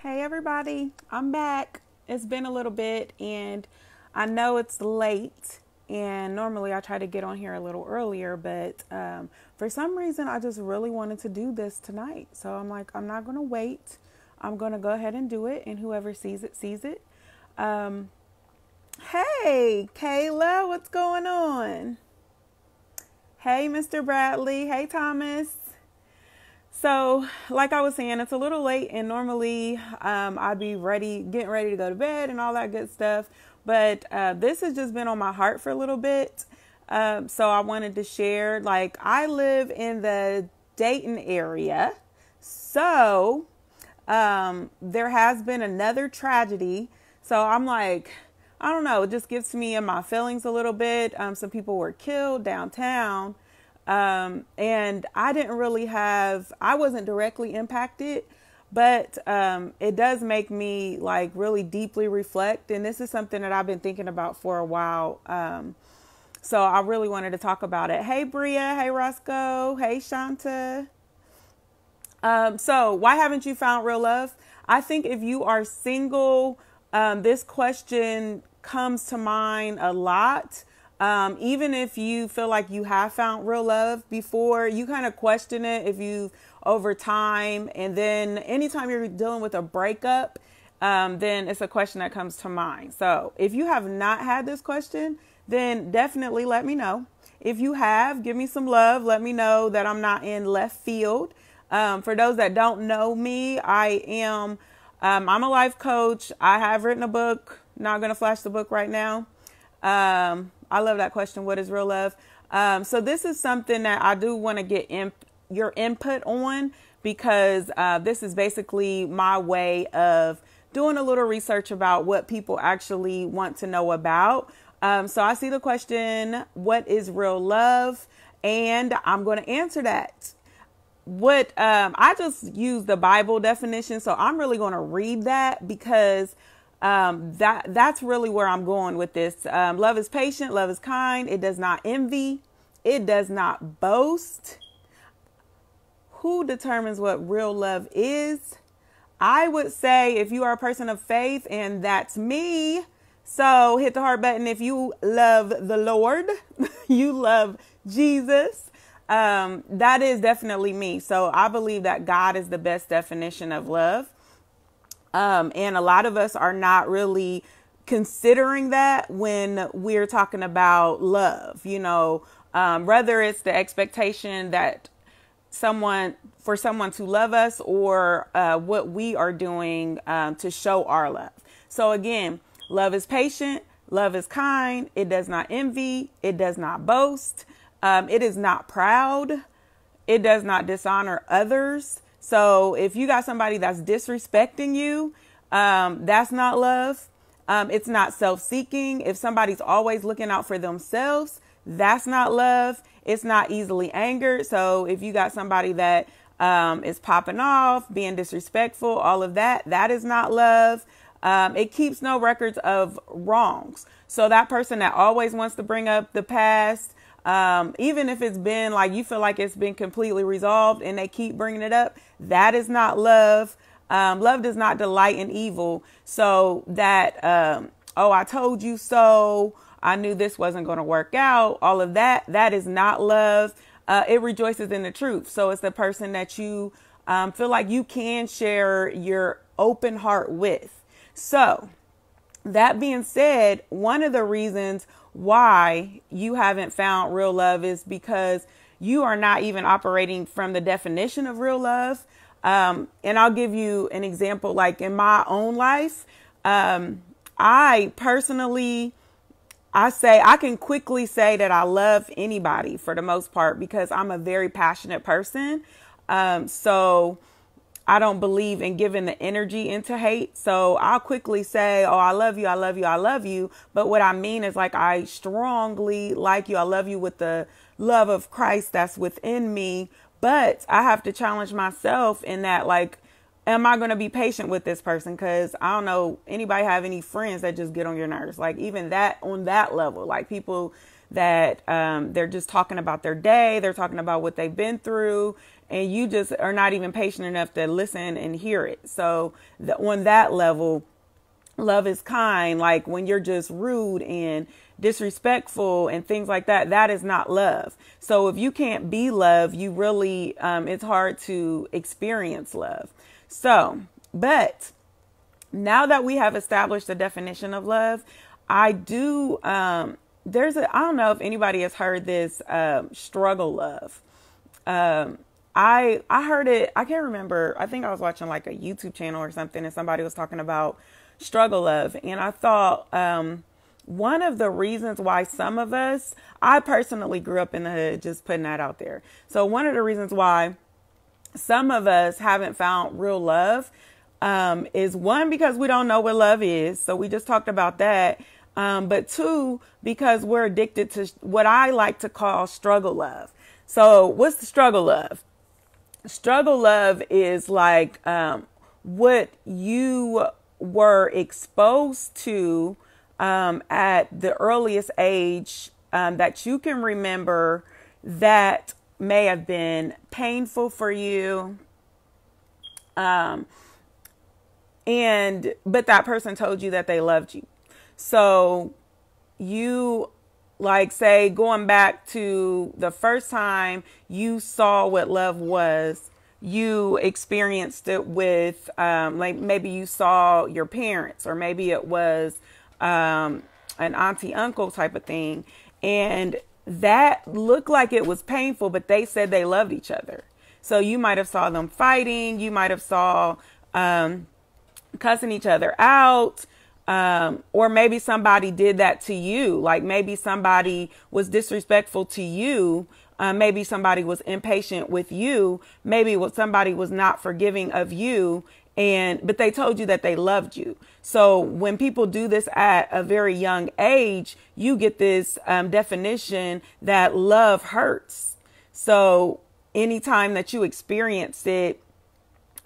Hey everybody, I'm back. It's been a little bit and I know it's late and normally I try to get on here a little earlier, but for some reason I just really wanted to do this tonight. So I'm like, I'm not going to wait. I'm going to go ahead and do it, and whoever sees it, sees it. Hey, Kayla, what's going on? Hey, Mr. Bradley. Hey, Thomas. So, like I was saying, it's a little late, and normally I'd be getting ready to go to bed and all that good stuff. But this has just been on my heart for a little bit. So I wanted to share, like, I live in the Dayton area. So there has been another tragedy. So I'm like, I don't know, it just gets me in my feelings a little bit. Some people were killed downtown. And I wasn't directly impacted, but it does make me like really deeply reflect. And this is something that I've been thinking about for a while. So I really wanted to talk about it. Hey, Bria. Hey, Roscoe. Hey, Shanta. So why haven't you found real love? I think if you are single, this question comes to mind a lot. Even if you feel like you have found real love before, you kind of question it if you over time. And then anytime you're dealing with a breakup, then it's a question that comes to mind. So if you have not had this question, then definitely let me know. If you have, give me some love. Let me know that I'm not in left field. For those that don't know me, I'm a life coach. I have written a book. Not going to flash the book right now. I love that question. What is real love? So this is something that I do want to get your input on, because this is basically my way of doing a little research about what people actually want to know about. So I see the question, what is real love? And I'm going to answer that. I just use the Bible definition. So I'm really going to read that, because that's really where I'm going with this. Love is patient. Love is kind. It does not envy. It does not boast. Who determines what real love is? I would say if you are a person of faith, and that's me. So hit the heart button if you love the Lord, you love Jesus. That is definitely me. So I believe that God is the best definition of love. And a lot of us are not really considering that when we're talking about love, whether it's the expectation that for someone to love us, or what we are doing to show our love. So again, love is patient. Love is kind. It does not envy. It does not boast. It is not proud. It does not dishonor others. So if you got somebody that's disrespecting you, that's not love. It's not self-seeking. If somebody's always looking out for themselves, that's not love. It's not easily angered. So if you got somebody that is popping off, being disrespectful, all of that, that is not love. It keeps no records of wrongs. So that person that always wants to bring up the past, even if it's been like, you feel like it's been completely resolved and they keep bringing it up, that is not love. Love does not delight in evil. So that, I told you so, I knew this wasn't going to work out, all of that, that is not love. It rejoices in the truth. So it's the person that you feel like you can share your open heart with. So that being said, one of the reasons why you haven't found real love is because you are not even operating from the definition of real love. And I'll give you an example, like in my own life. I personally, I can quickly say that I love anybody for the most part, because I'm a very passionate person. So I don't believe in giving the energy into hate. So I'll quickly say, oh, I love you. I love you. I love you. But what I mean is, like, I strongly like you. I love you with the love of Christ that's within me. But I have to challenge myself in that, like, am I going to be patient with this person? Because I don't know, anybody have any friends that just get on your nerves? Like, even that, on that level, like, people that they're just talking about their day. They're talking about what they've been through. And you just are not even patient enough to listen and hear it. So on that level, love is kind. Like when you're just rude and disrespectful and things like that, that is not love. So if you can't be love, you really, it's hard to experience love. So, but now that we have established the definition of love, I do, I don't know if anybody has heard this, struggle love. I heard it, I can't remember. I think I was watching like a YouTube channel or something and somebody was talking about struggle love. And I thought, one of the reasons why some of us, I personally grew up in the hood, just putting that out there. So one of the reasons why some of us haven't found real love, is one, because we don't know what love is. So we just talked about that. But two, because we're addicted to what I like to call struggle love. So what's the struggle love? Struggle love is like what you were exposed to at the earliest age that you can remember that may have been painful for you. But that person told you that they loved you. So you, like, say, going back to the first time you saw what love was, you experienced it with, like maybe you saw your parents, or maybe it was an auntie, uncle type of thing. And that looked like it was painful, but they said they loved each other. So you might have saw them fighting. You might have saw cussing each other out. Or maybe somebody did that to you. Like maybe somebody was disrespectful to you. Maybe somebody was impatient with you. Maybe somebody was not forgiving of you. But they told you that they loved you. So when people do this at a very young age, you get this definition that love hurts. So anytime that you experience it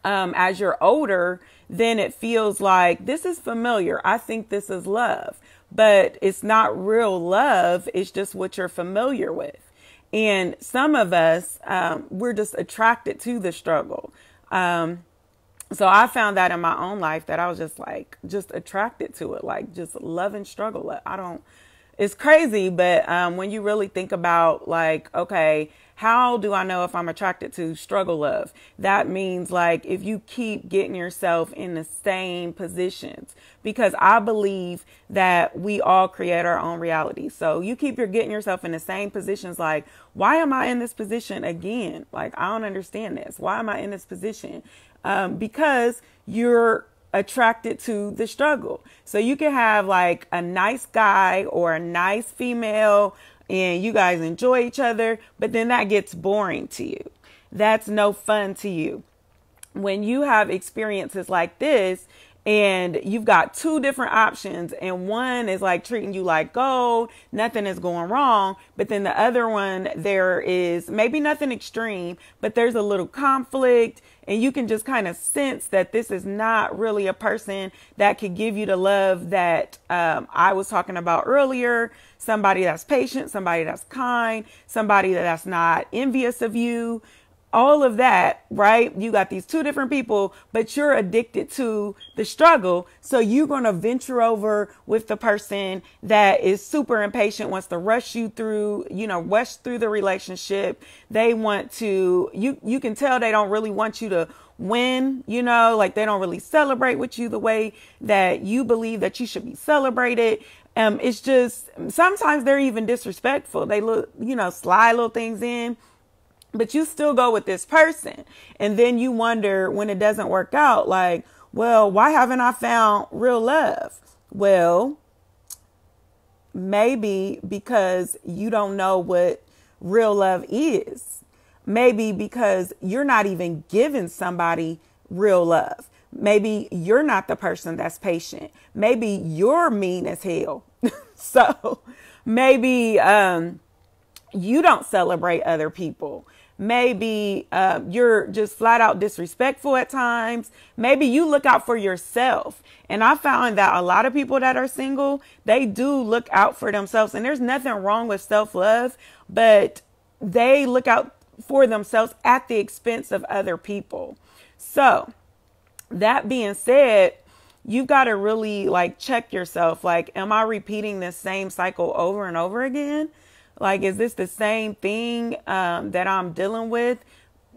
as you're older, then it feels like this is familiar. I think this is love, but it's not real love. It's just what you're familiar with. And some of us, we're just attracted to the struggle. So I found that in my own life that I was just attracted to it, like just love and struggle. It's crazy. But when you really think about like, okay, how do I know if I'm attracted to struggle love? That means like if you keep getting yourself in the same positions, because I believe that we all create our own reality. So you keep getting yourself in the same positions. Like, why am I in this position again? Like, I don't understand this. Why am I in this position? Because you're attracted to the struggle. So you can have like a nice guy or a nice female and you guys enjoy each other, but then that gets boring to you. That's no fun to you. When you have experiences like this and you've got two different options and one is like treating you like gold, nothing is going wrong. But then the other one, there is maybe nothing extreme, but there's a little conflict and you can just kind of sense that this is not really a person that could give you the love that I was talking about earlier. Somebody that's patient, somebody that's kind, somebody that's not envious of you. All of that, right? You got these two different people, but you're addicted to the struggle. So you're going to venture over with the person that is super impatient, wants to rush you through, rush through the relationship. They want to, you can tell they don't really want you to win, like they don't really celebrate with you the way that you believe that you should be celebrated. It's just, sometimes they're even disrespectful. They look, slide little things in. But you still go with this person. And then you wonder when it doesn't work out, like, well, why haven't I found real love? Well, maybe because you don't know what real love is. Maybe because you're not even giving somebody real love. Maybe you're not the person that's patient. Maybe you're mean as hell. So maybe you don't celebrate other people. Maybe you're just flat out disrespectful at times. Maybe you look out for yourself. And I found that a lot of people that are single, they do look out for themselves. And there's nothing wrong with self-love, but they look out for themselves at the expense of other people. So that being said, you got to really like check yourself. Like, am I repeating this same cycle over and over again? Like, is this the same thing that I'm dealing with?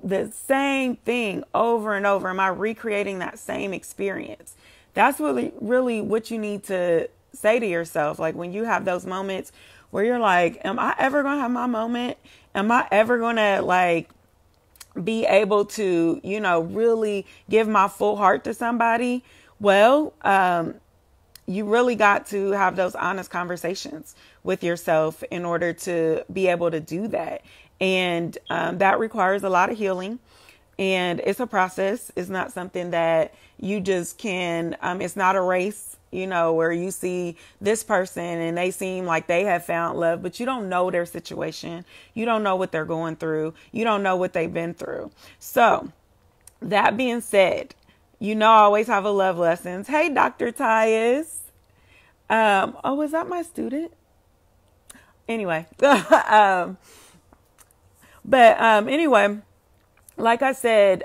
The same thing over and over. Am I recreating that same experience? That's really what you need to say to yourself. Like, when you have those moments where you're like, am I ever going to have my moment? Am I ever going to like be able to, you know, really give my full heart to somebody? Well, you really got to have those honest conversations with yourself in order to be able to do that. And that requires a lot of healing. And it's a process. It's not something that you just can, it's not a race, you know, where you see this person and they seem like they have found love, but you don't know their situation. You don't know what they're going through. You don't know what they've been through. So that being said, you know, I always have a love lessons. Hey, Dr. Tyus. Oh, was that my student? Anyway, anyway, like I said,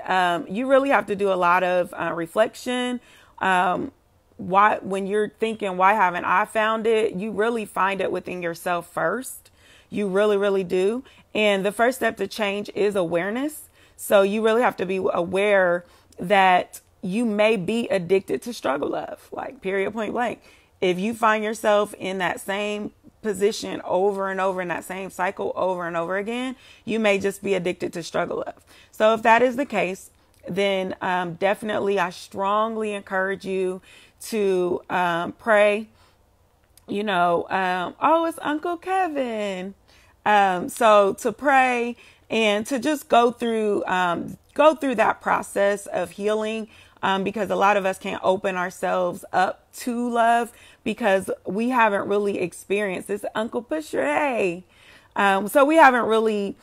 you really have to do a lot of reflection. When you're thinking, why haven't I found it? You really find it within yourself first. You really, really do. And the first step to change is awareness. So you really have to be aware that you may be addicted to struggle love, like period, point blank. If you find yourself in that same position over and over, in that same cycle over and over again, you may just be addicted to struggle love. So if that is the case, then definitely I strongly encourage you to pray. You know, oh, it's Uncle Kevin. So to pray and to just go through that process of healing. Because a lot of us can't open ourselves up to love because we haven't really experienced this. Uncle Pusher, hey. So we haven't really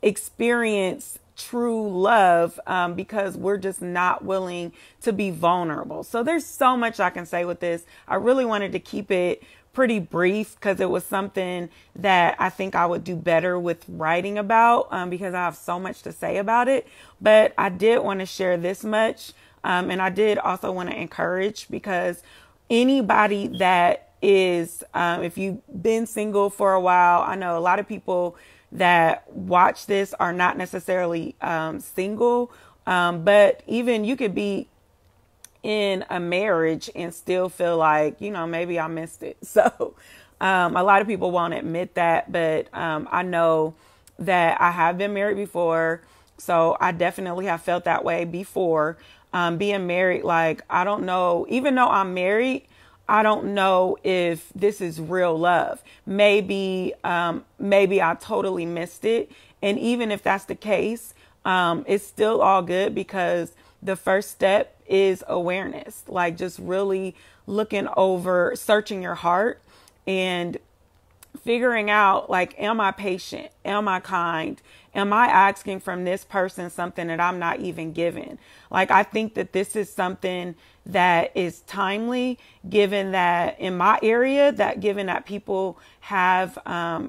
experienced true love because we're just not willing to be vulnerable. So there's so much I can say with this. I really wanted to keep it pretty brief because it was something that I think I would do better with writing about because I have so much to say about it. But I did want to share this much. And I did also want to encourage, because anybody that is, if you've been single for a while, I know a lot of people that watch this are not necessarily single, but even you could be in a marriage and still feel like, you know, maybe I missed it. So a lot of people won't admit that, but I know that I have been married before. So I definitely have felt that way before. Being married, like, I don't know, even though I'm married, I don't know if this is real love. Maybe I totally missed it. And even if that's the case, it's still all good, because the first step is awareness, like just really looking over, searching your heart and figuring out, like, am I patient? Am I kind? Am I asking from this person something that I'm not even giving? Like, I think that this is something that is timely, given that in my area, that given that people have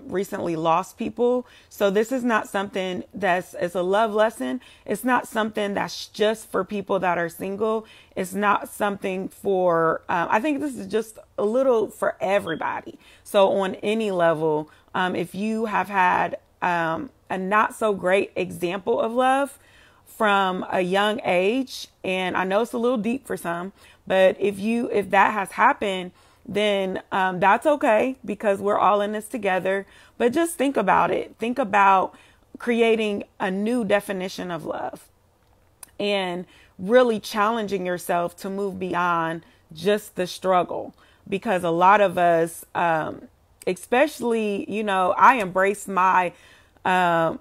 recently lost people. So this is not something it's a love lesson. It's not something that's just for people that are single. It's not something for, I think this is just a little for everybody. So on any level, if you have had a not so great example of love from a young age, and I know it's a little deep for some, but if that has happened, then that's okay, because we're all in this together. But just think about it. Think about creating a new definition of love and really challenging yourself to move beyond just the struggle, because a lot of us, especially, you know, I embrace the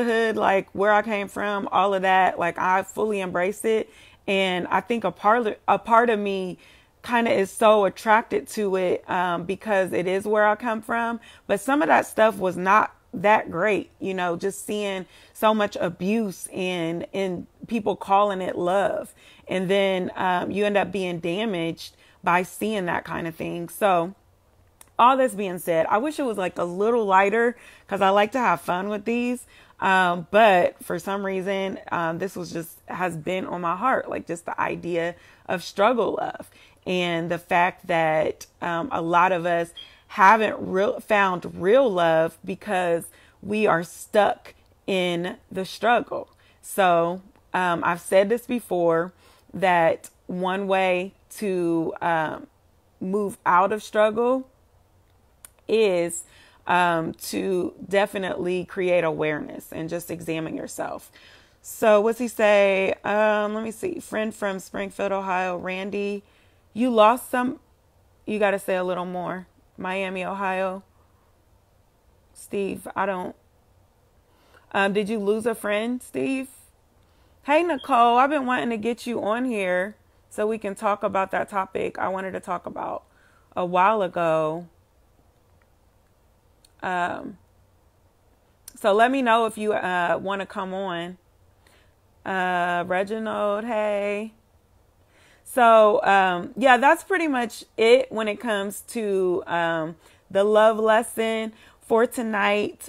hood, like where I came from, all of that. Like, I fully embrace it. And I think a part of me kind of is so attracted to it because it is where I come from. But some of that stuff was not that great, you know, just seeing so much abuse and people calling it love. And then you end up being damaged by seeing that kind of thing. So all this being said, I wish it was like a little lighter because I like to have fun with these. But for some reason, this was just has been on my heart, like just the idea of struggle love and the fact that a lot of us haven't found real love because we are stuck in the struggle. So I've said this before, that one way to move out of struggle is to definitely create awareness and just examine yourself. So what's he say? Let me see. Friend from Springfield, Ohio, Randy, you lost some. You got to say a little more. Miami, Ohio. Steve, I don't. Did you lose a friend, Steve? Hey, Nicole, I've been wanting to get you on here so we can talk about that topic I wanted to talk about a while ago. So let me know if you want to come on. Reginald, hey. So, yeah, that's pretty much it when it comes to the love lesson for tonight.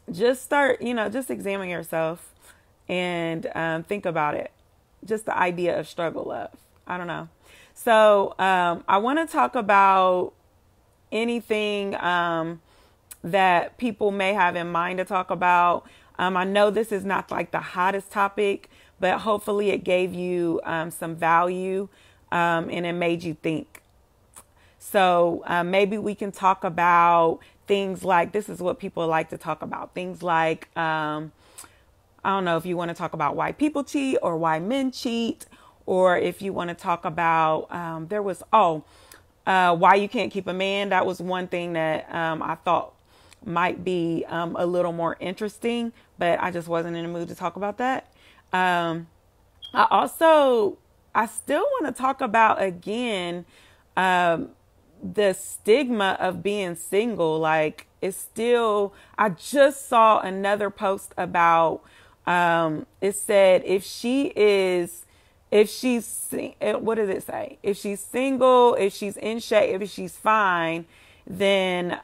Just start, just examine yourself and think about it. Just the idea of struggle love. I don't know. So I want to talk about anything that people may have in mind to talk about. I know this is not like the hottest topic, but hopefully it gave you some value and it made you think. So maybe we can talk about things like, this is what people like to talk about. Things like, I don't know if you want to talk about why people cheat or why men cheat, or if you want to talk about, why you can't keep a man. That was one thing that I thought might be a little more interesting, but I just wasn't in the mood to talk about that. I still want to talk about again the stigma of being single. Like, it's still, I just saw another post about it said what does it say? If she's single, if she's in shape, if she's fine, then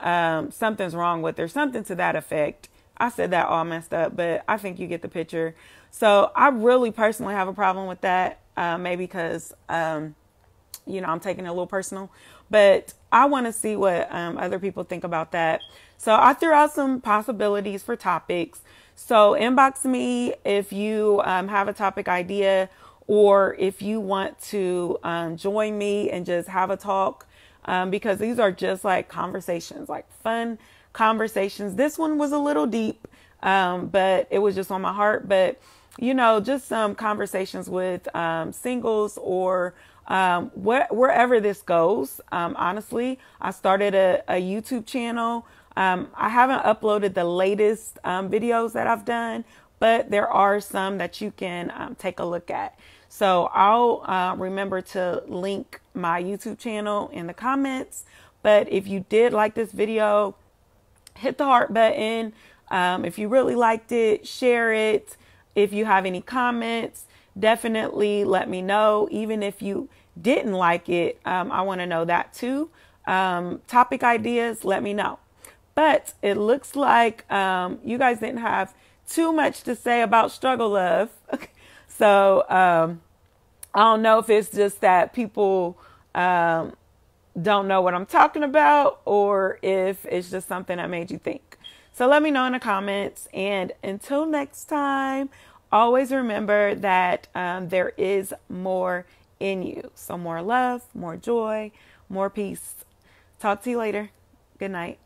something's wrong with her, something to that effect. I said that all messed up, but I think you get the picture. So I really personally have a problem with that, maybe because, I'm taking it a little personal, but I want to see what other people think about that. So I threw out some possibilities for topics. So inbox me if you have a topic idea, or if you want to join me and just have a talk, because these are just like conversations, like fun conversations. This one was a little deep, but it was just on my heart. But, just some conversations with singles or wherever this goes. Honestly, I started a YouTube channel. I haven't uploaded the latest videos that I've done, but there are some that you can take a look at. So I'll remember to link my YouTube channel in the comments. But if you did like this video, hit the heart button. If you really liked it, share it. If you have any comments, definitely let me know. Even if you didn't like it, I want to know that too. Topic ideas, let me know. But it looks like you guys didn't have too much to say about struggle love. So I don't know if it's just that people don't know what I'm talking about, or if it's just something that made you think. So let me know in the comments. And until next time, always remember that there is more in you. So more love, more joy, more peace. Talk to you later. Good night.